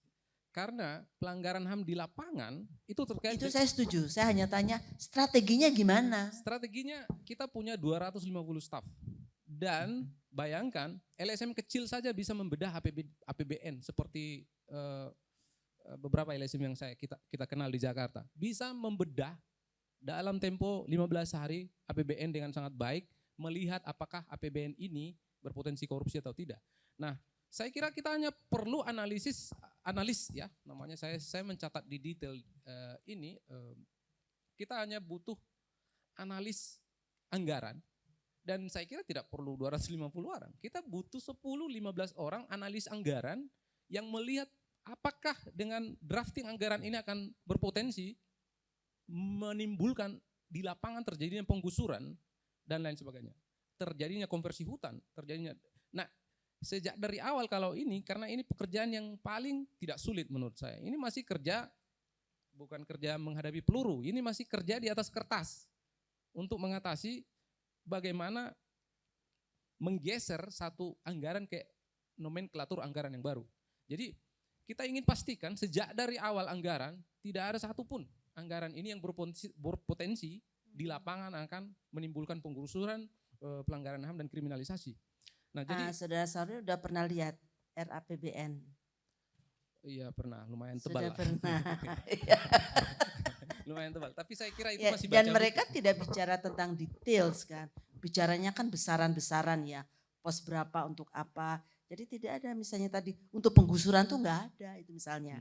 Karena pelanggaran HAM di lapangan itu terkait. Itu saya setuju, saya hanya tanya strateginya gimana? Strateginya kita punya 250 staf. Dan bayangkan LSM kecil saja bisa membedah APBN seperti beberapa LSM yang kita kenal di Jakarta. Bisa membedah dalam tempo 15 hari APBN dengan sangat baik, melihat apakah APBN ini berpotensi korupsi atau tidak. Nah, saya kira kita hanya perlu analis ya, namanya saya mencatat di detail ini. Kita hanya butuh analis anggaran, dan saya kira tidak perlu 250 orang. Kita butuh 10-15 orang analis anggaran yang melihat apakah dengan drafting anggaran ini akan berpotensi menimbulkan di lapangan terjadinya penggusuran dan lain sebagainya. Terjadinya konversi hutan, Nah, sejak dari awal kalau ini, karena ini pekerjaan yang paling tidak sulit menurut saya. Ini masih kerja, bukan kerja menghadapi peluru, ini masih kerja di atas kertas untuk mengatasi bagaimana menggeser satu anggaran ke nomenklatur anggaran yang baru. Jadi kita ingin pastikan sejak dari awal anggaran tidak ada satupun anggaran ini yang berpotensi di lapangan akan menimbulkan penggusuran, pelanggaran HAM dan kriminalisasi. Nah, jadi saudara-saudara udah pernah lihat RAPBN? Iya pernah, lumayan tebal. Sudah pernah. Lumayan tebal, tapi saya kira itu Ya, masih baca dan mereka buku. tidak bicara tentang details kan, bicaranya kan besaran-besaran ya, pos berapa untuk apa. Jadi tidak ada misalnya tadi untuk penggusuran tuh nggak ada itu misalnya.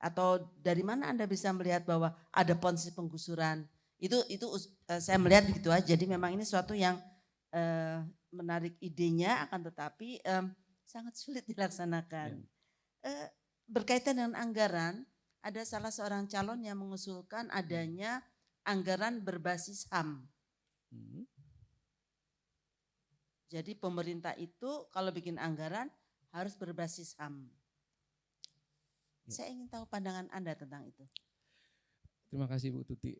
Atau dari mana Anda bisa melihat bahwa ada potensi penggusuran? Itu saya melihat begitu aja. Jadi memang ini suatu yang menarik idenya, akan tetapi sangat sulit dilaksanakan. Berkaitan dengan anggaran, ada salah seorang calon yang mengusulkan adanya anggaran berbasis HAM. Jadi pemerintah itu kalau bikin anggaran harus berbasis HAM. Saya ingin tahu pandangan Anda tentang itu. Terima kasih Bu Tuti.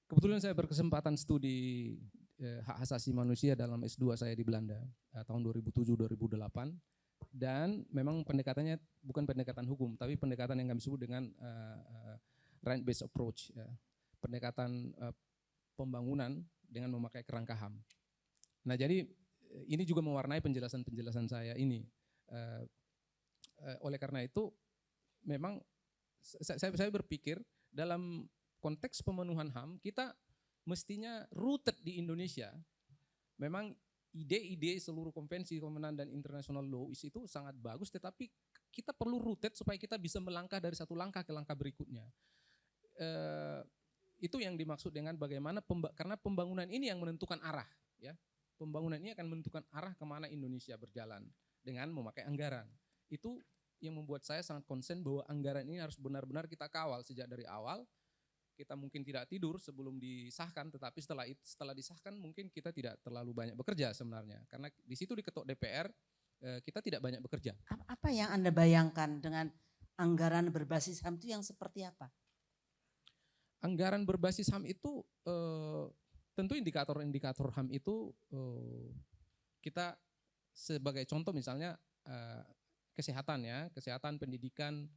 Kebetulan saya berkesempatan studi hak asasi manusia dalam S2 saya di Belanda tahun 2007-2008. dan memang pendekatannya bukan pendekatan hukum, tapi pendekatan yang kami sebut dengan right based approach, ya. Pendekatan pembangunan dengan memakai kerangka HAM. Nah, jadi ini juga mewarnai penjelasan saya ini. Oleh karena itu, memang saya berpikir dalam konteks pemenuhan HAM kita mestinya rooted di Indonesia. Memang ide-ide seluruh konvensi kovenan dan international law itu sangat bagus, tetapi kita perlu rooted supaya kita bisa melangkah dari satu langkah ke langkah berikutnya. Itu yang dimaksud dengan bagaimana karena pembangunan ini yang menentukan arah, ya. Pembangunan ini akan menentukan arah kemana Indonesia berjalan dengan memakai anggaran. Itu yang membuat saya sangat concern bahwa anggaran ini harus benar-benar kita kawal sejak dari awal. Kita mungkin tidak tidur sebelum disahkan, tetapi setelah disahkan mungkin kita tidak terlalu banyak bekerja sebenarnya. Karena di situ diketok DPR, kita tidak banyak bekerja. Apa yang Anda bayangkan dengan anggaran berbasis HAM itu yang seperti apa? Anggaran berbasis HAM itu tentu indikator-indikator HAM itu kita sebagai contoh misalnya kesehatan, ya, kesehatan, pendidikan,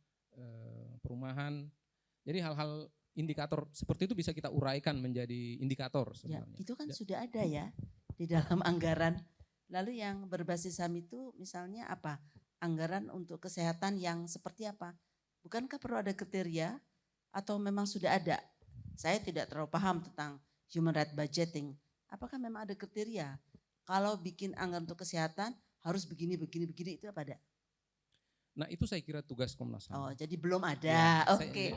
perumahan. Jadi hal-hal indikator seperti itu bisa kita uraikan menjadi indikator sebenarnya. Ya, itu kan sudah ada ya di dalam anggaran. Lalu yang berbasis HAM itu misalnya apa? Anggaran untuk kesehatan yang seperti apa? Bukankah perlu ada kriteria atau memang sudah ada? Saya tidak terlalu paham tentang human right budgeting. Apakah memang ada kriteria? Kalau bikin anggaran untuk kesehatan harus begini itu apa ada? Nah, itu saya kira tugas Komnas HAM. Oh, jadi belum ada. Ya, Oke.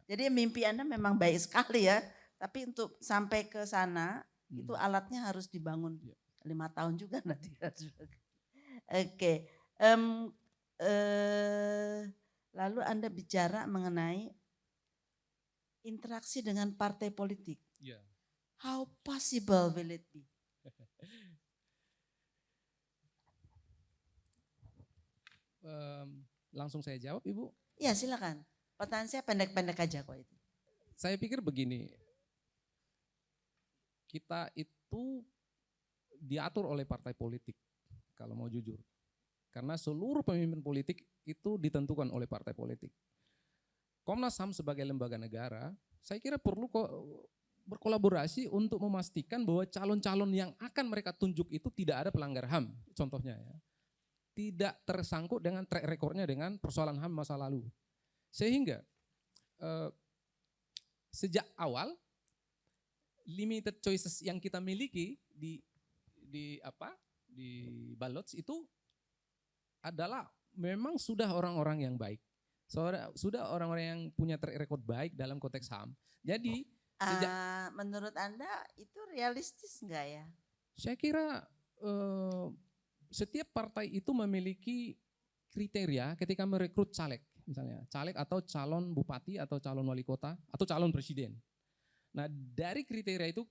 Jadi mimpi Anda memang baik sekali ya. Tapi untuk sampai ke sana itu alatnya harus dibangun 5 tahun juga nanti. Oke. Lalu Anda bicara mengenai interaksi dengan partai politik. Ya. How possible will it be? Langsung saya jawab, Ibu. Ya, silakan. Pertanyaan saya pendek-pendek aja kok itu. Saya pikir begini, kita itu diatur oleh partai politik, kalau mau jujur. Karena seluruh pemimpin politik itu ditentukan oleh partai politik. Komnas HAM sebagai lembaga negara, saya kira perlu berkolaborasi untuk memastikan bahwa calon-calon yang akan mereka tunjuk itu tidak ada pelanggar HAM, contohnya ya. Tidak tersangkut dengan track recordnya dengan persoalan HAM masa lalu. Sehingga sejak awal limited choices yang kita miliki di ballots itu adalah memang sudah orang-orang yang baik. Sudah orang-orang yang punya track record baik dalam konteks HAM. Jadi menurut Anda itu realistis enggak ya? Saya kira setiap partai itu memiliki kriteria ketika merekrut caleg. Misalnya caleg atau calon bupati atau calon wali kota atau calon presiden. Nah, dari kriteria itu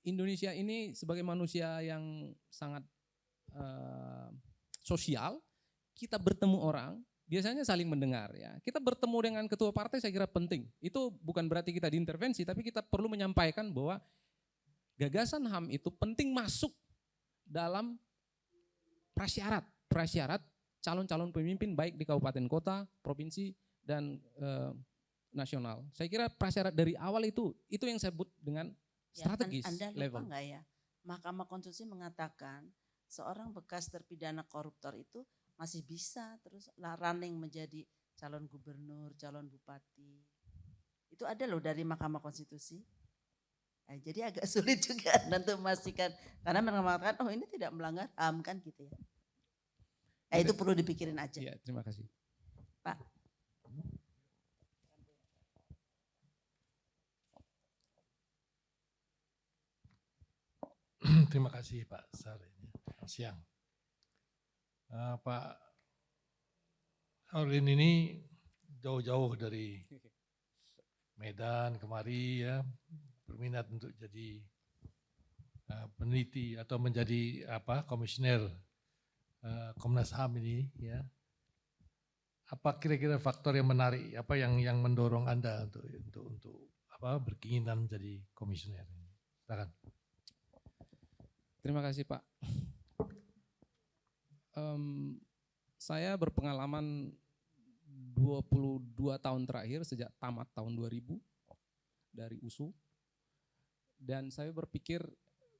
Indonesia ini sebagai manusia yang sangat sosial, kita bertemu orang biasanya saling mendengar ya. Kita bertemu dengan ketua partai saya kira penting. Itu bukan berarti kita diintervensi, tapi kita perlu menyampaikan bahwa gagasan HAM itu penting masuk dalam prasyarat calon-calon pemimpin baik di kabupaten kota, provinsi, dan nasional. Saya kira prasyarat dari awal itu yang saya sebut dengan strategis Anda lupa level. enggak ya? Mahkamah Konstitusi mengatakan seorang bekas terpidana koruptor itu masih bisa terus running menjadi calon gubernur, calon bupati. Itu ada loh dari Mahkamah Konstitusi. Jadi agak sulit juga untuk memastikan karena mengatakan ini tidak melanggar HAM kan gitu ya. Itu perlu dipikirin aja. Ya, terima kasih. Pak. Terima kasih Pak Sar. Siang. Pak Aurelin ini jauh-jauh dari Medan kemari ya, berminat untuk jadi peneliti atau menjadi komisioner Komnas HAM ini ya. Apa kira-kira faktor yang menarik, apa yang mendorong Anda untuk berkeinginan menjadi komisioner? Silakan. Terima kasih Pak. Saya berpengalaman 22 tahun terakhir sejak tamat tahun 2000 dari USU. Dan saya berpikir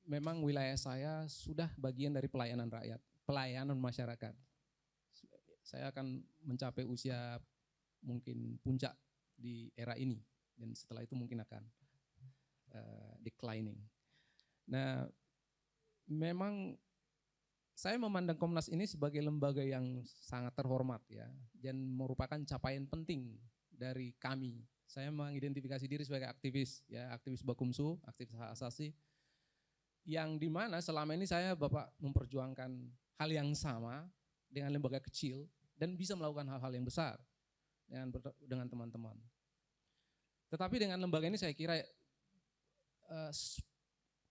memang wilayah saya sudah bagian dari pelayanan rakyat, pelayanan masyarakat. Saya akan mencapai usia mungkin puncak di era ini dan setelah itu mungkin akan declining. Nah, memang saya memandang Komnas ini sebagai lembaga yang sangat terhormat ya dan merupakan capaian penting dari kami. Saya mengidentifikasi diri sebagai aktivis ya, aktivis Bakumsu, aktivis hak asasi, yang dimana selama ini saya Bapak memperjuangkan hal yang sama dengan lembaga kecil dan bisa melakukan hal-hal yang besar dengan teman-teman. Tetapi dengan lembaga ini saya kira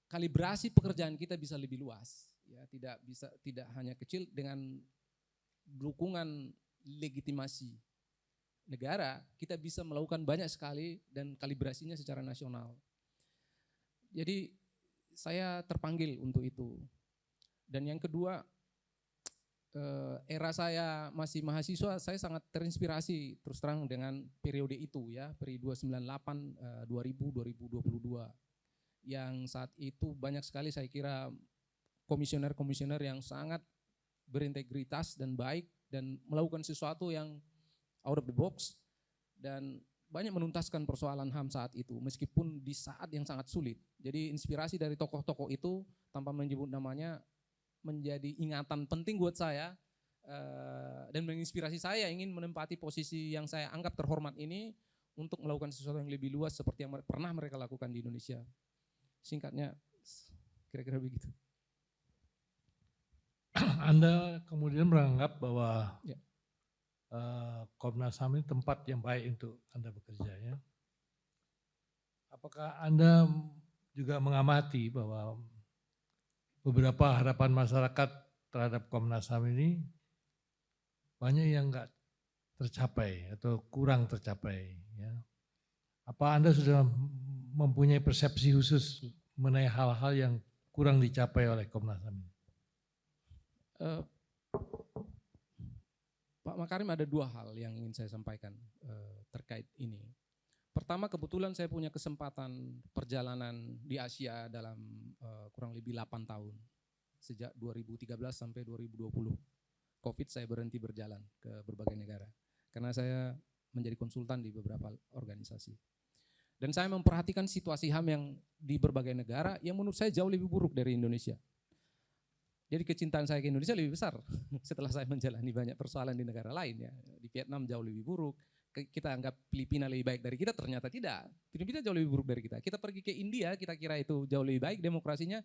kalibrasi pekerjaan kita bisa lebih luas ya, tidak hanya kecil. Dengan dukungan legitimasi negara kita bisa melakukan banyak sekali dan kalibrasinya secara nasional. Jadi saya terpanggil untuk itu. Dan yang kedua, era saya masih mahasiswa, saya sangat terinspirasi terus terang dengan periode itu ya, periode 98, 2000, 2022. Yang saat itu banyak sekali saya kira komisioner-komisioner yang sangat berintegritas dan baik dan melakukan sesuatu yang out of the box dan banyak menuntaskan persoalan HAM saat itu meskipun di saat yang sangat sulit. Jadi inspirasi dari tokoh-tokoh itu tanpa menyebut namanya menjadi ingatan penting buat saya dan menginspirasi saya ingin menempati posisi yang saya anggap terhormat ini untuk melakukan sesuatu yang lebih luas seperti yang pernah mereka lakukan di Indonesia. Singkatnya kira-kira begitu. Anda kemudian menganggap bahwa Ya. Komnas HAM ini tempat yang baik untuk Anda bekerja ya. Apakah Anda juga mengamati bahwa beberapa harapan masyarakat terhadap Komnas HAM ini banyak yang enggak tercapai atau kurang tercapai ya. Apa Anda sudah mempunyai persepsi khusus mengenai hal-hal yang kurang dicapai oleh Komnas HAM ini? Pak Makarim, ada dua hal yang ingin saya sampaikan terkait ini. Pertama, kebetulan saya punya kesempatan perjalanan di Asia dalam kurang lebih 8 tahun. Sejak 2013 sampai 2020. Covid saya berhenti berjalan ke berbagai negara. Karena saya menjadi konsultan di beberapa organisasi. Dan saya memperhatikan situasi HAM yang di berbagai negara yang menurut saya jauh lebih buruk dari Indonesia. Jadi kecintaan saya ke Indonesia lebih besar setelah saya menjalani banyak persoalan di negara lain ya. Di Vietnam jauh lebih buruk. Kita anggap Filipina lebih baik dari kita, ternyata tidak. Filipina jauh lebih buruk dari kita. Kita pergi ke India, kita kira itu jauh lebih baik, demokrasinya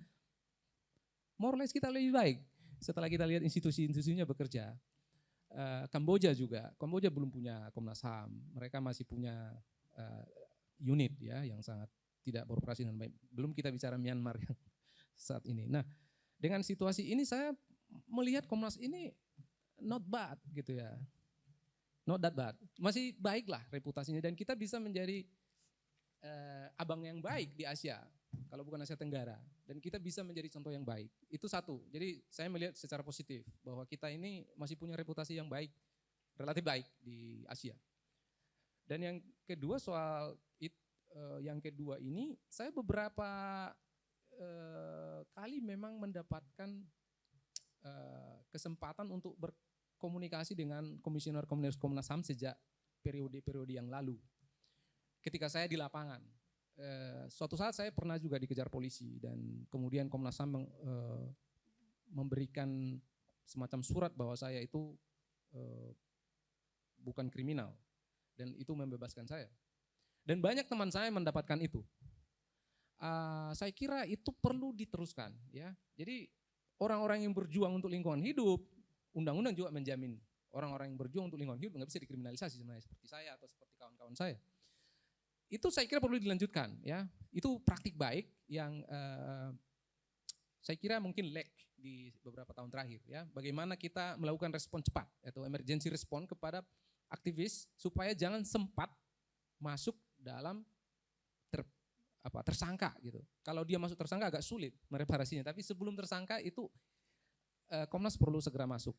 more or less kita lebih baik. Setelah kita lihat institusi-institusinya bekerja. Kamboja juga, Kamboja belum punya Komnas HAM. Mereka masih punya unit ya yang sangat tidak beroperasi dengan baik. Belum kita bicara Myanmar yang saat ini. Nah, dengan situasi ini saya melihat Komnas ini not bad gitu ya. Not that bad. Masih baiklah reputasinya dan kita bisa menjadi abang yang baik di Asia. Kalau bukan Asia Tenggara. Dan kita bisa menjadi contoh yang baik. Itu satu. Jadi saya melihat secara positif bahwa kita ini masih punya reputasi yang baik. Relatif baik di Asia. Dan yang kedua yang kedua ini saya beberapa kali memang mendapatkan kesempatan untuk berkomunikasi dengan komisioner-komisioner Komnas HAM sejak periode-periode yang lalu. Ketika saya di lapangan, suatu saat saya pernah juga dikejar polisi dan kemudian Komnas HAM memberikan semacam surat bahwa saya itu bukan kriminal dan itu membebaskan saya. Dan banyak teman saya mendapatkan itu. Saya kira itu perlu diteruskan ya. Jadi orang-orang yang berjuang untuk lingkungan hidup, undang-undang juga menjamin orang-orang yang berjuang untuk lingkungan hidup nggak bisa dikriminalisasi sebenarnya seperti saya atau seperti kawan-kawan saya. Itu saya kira perlu dilanjutkan ya. Itu praktik baik yang saya kira mungkin lack di beberapa tahun terakhir ya. Bagaimana kita melakukan respon cepat atau emergency respon kepada aktivis supaya jangan sempat masuk dalam tersangka gitu. Kalau dia masuk tersangka agak sulit mereparasinya, tapi sebelum tersangka itu Komnas perlu segera masuk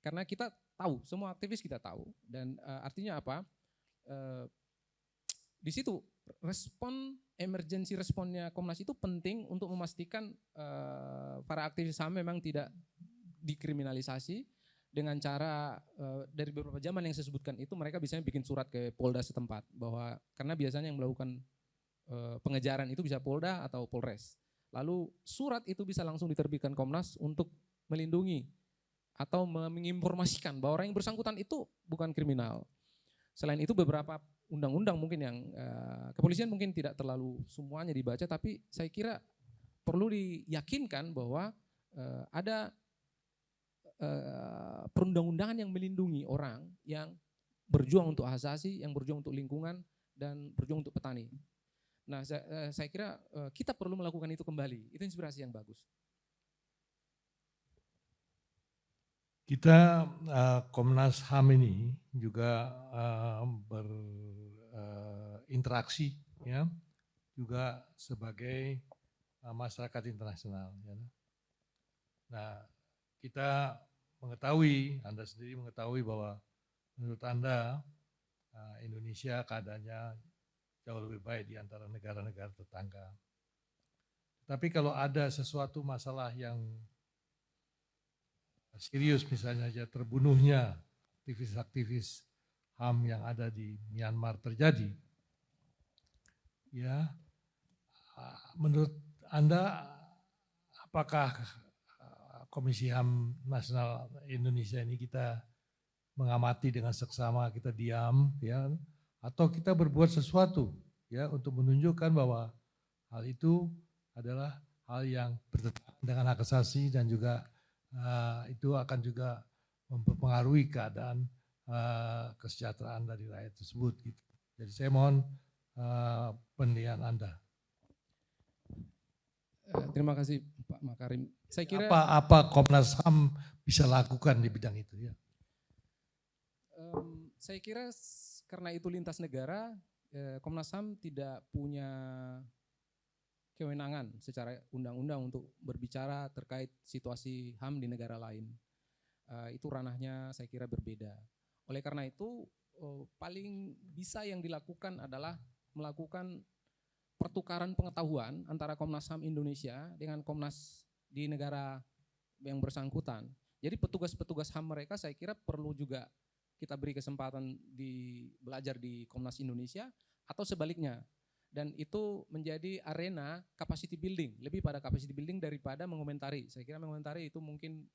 karena kita tahu, semua aktivis kita tahu, dan artinya apa? Di situ respon emergency responnya Komnas itu penting untuk memastikan para aktivis HAM memang tidak dikriminalisasi dengan cara dari beberapa zaman yang saya sebutkan itu, mereka biasanya bikin surat ke Polda setempat bahwa karena biasanya yang melakukan pengejaran itu bisa Polda atau Polres. Lalu surat itu bisa langsung diterbitkan Komnas untuk melindungi atau menginformasikan bahwa orang yang bersangkutan itu bukan kriminal. Selain itu beberapa undang-undang mungkin yang kepolisian mungkin tidak terlalu semuanya dibaca, tapi saya kira perlu diyakinkan bahwa ada perundang-undangan yang melindungi orang yang berjuang untuk hak asasi, yang berjuang untuk lingkungan, dan berjuang untuk petani. Nah, saya kira kita perlu melakukan itu kembali. Itu inspirasi yang bagus. Kita Komnas HAM ini juga berinteraksi ya, juga sebagai masyarakat internasional. Ya. Nah, kita mengetahui, Anda sendiri mengetahui bahwa menurut Anda Indonesia keadaannya jauh lebih baik di antara negara-negara tetangga. Tapi kalau ada sesuatu masalah yang serius, misalnya aja terbunuhnya aktivis-aktivis HAM yang ada di Myanmar terjadi, ya, menurut Anda apakah Komisi HAM Nasional Indonesia ini kita mengamati dengan seksama, kita diam, ya, atau kita berbuat sesuatu, ya, untuk menunjukkan bahwa hal itu adalah hal yang bertentangan dengan hak asasi dan juga itu akan juga mempengaruhi keadaan kesejahteraan dari rakyat tersebut. Gitu. Jadi saya mohon penilaian Anda. Terima kasih Pak Makarim. Saya kira apa Komnas HAM bisa lakukan di bidang itu ya? Saya kira karena itu lintas negara, Komnas HAM tidak punya kewenangan secara undang-undang untuk berbicara terkait situasi HAM di negara lain. Itu ranahnya saya kira berbeda. Oleh karena itu paling bisa yang dilakukan adalah melakukan pertukaran pengetahuan antara Komnas HAM Indonesia dengan Komnas di negara yang bersangkutan. Jadi petugas-petugas HAM mereka saya kira perlu juga kita beri kesempatan belajar di Komnas Indonesia atau sebaliknya. Dan itu menjadi arena capacity building, lebih pada capacity building daripada mengomentari. Saya kira mengomentari itu mungkin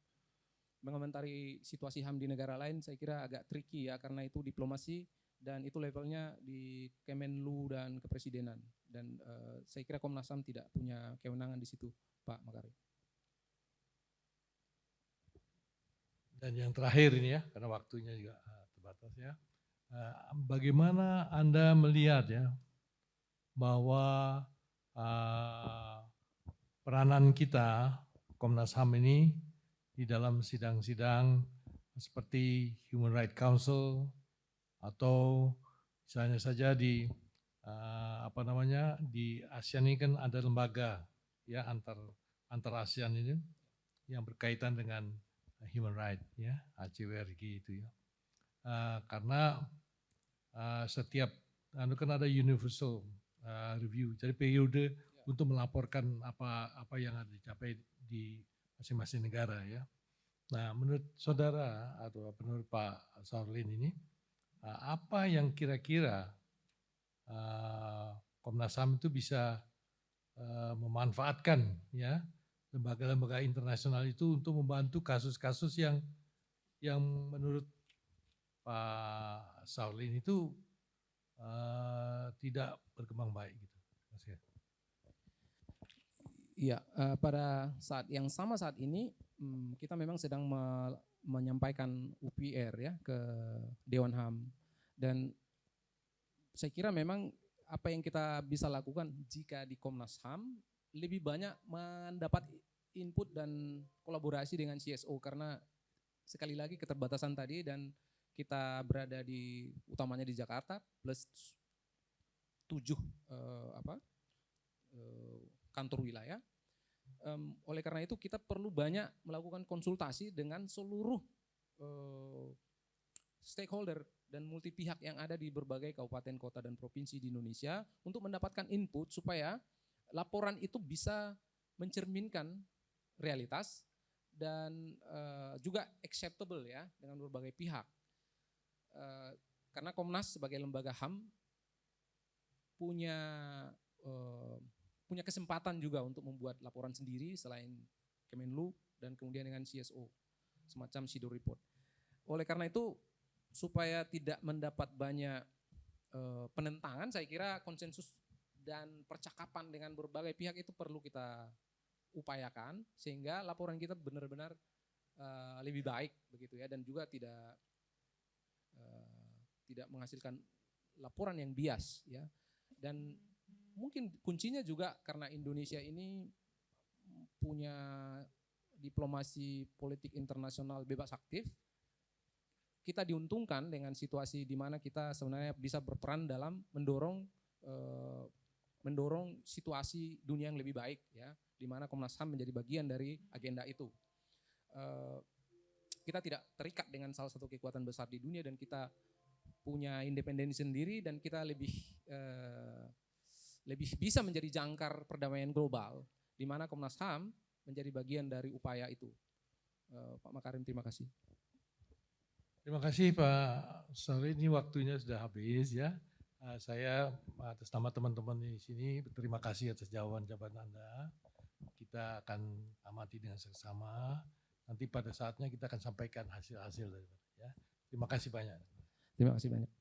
mengomentari situasi HAM di negara lain saya kira agak tricky ya, karena itu diplomasi dan itu levelnya di Kemenlu dan Kepresidenan. Dan saya kira Komnas HAM tidak punya kewenangan di situ, Pak Makarim. Dan yang terakhir ini ya, karena waktunya juga terbatas ya. Bagaimana Anda melihat ya bahwa peranan kita Komnas HAM ini di dalam sidang-sidang seperti Human Rights Council atau misalnya saja di di ASEAN ini kan ada lembaga ya antar ASEAN ini yang berkaitan dengan human right ya, ACWRG itu ya. Karena setiap kan ada universal review, jadi periode untuk melaporkan apa yang ada dicapai di masing-masing negara ya. Nah, menurut saudara atau menurut Pak Saurlin ini, apa yang kira-kira Komnas HAM itu bisa memanfaatkan ya lembaga-lembaga internasional itu untuk membantu kasus-kasus yang menurut Pak Saurlin itu tidak berkembang baik gitu. Iya, pada saat yang sama saat ini kita memang sedang menyampaikan UPR ya ke Dewan HAM, dan saya kira memang apa yang kita bisa lakukan jika di Komnas HAM lebih banyak mendapat input dan kolaborasi dengan CSO, karena sekali lagi keterbatasan tadi dan kita berada utamanya di Jakarta plus 7 kantor wilayah. Oleh karena itu kita perlu banyak melakukan konsultasi dengan seluruh stakeholder dan multi pihak yang ada di berbagai kabupaten, kota, dan provinsi di Indonesia untuk mendapatkan input supaya laporan itu bisa mencerminkan realitas dan juga acceptable ya dengan berbagai pihak. Karena Komnas sebagai lembaga HAM punya kesempatan juga untuk membuat laporan sendiri selain Kemenlu dan kemudian dengan CSO, semacam Sido Report. Oleh karena itu, supaya tidak mendapat banyak penentangan, saya kira konsensus dan percakapan dengan berbagai pihak itu perlu kita upayakan sehingga laporan kita benar-benar lebih baik begitu ya, dan juga tidak menghasilkan laporan yang bias ya. Dan mungkin kuncinya juga karena Indonesia ini punya diplomasi politik internasional bebas aktif, kita diuntungkan dengan situasi di mana kita sebenarnya bisa berperan dalam mendorong situasi dunia yang lebih baik ya, di mana Komnas HAM menjadi bagian dari agenda itu. Kita tidak terikat dengan salah satu kekuatan besar di dunia dan kita punya independensi sendiri dan kita lebih bisa menjadi jangkar perdamaian global, di mana Komnas HAM menjadi bagian dari upaya itu. Pak Makarim, terima kasih. Terima kasih Pak Sori, ini waktunya sudah habis ya. Saya atas nama teman-teman di sini berterima kasih atas jawaban-jawaban Anda. Kita akan amati dengan seksama. Nanti pada saatnya kita akan sampaikan hasil-hasil daripada ya. Terima kasih banyak. Terima kasih banyak.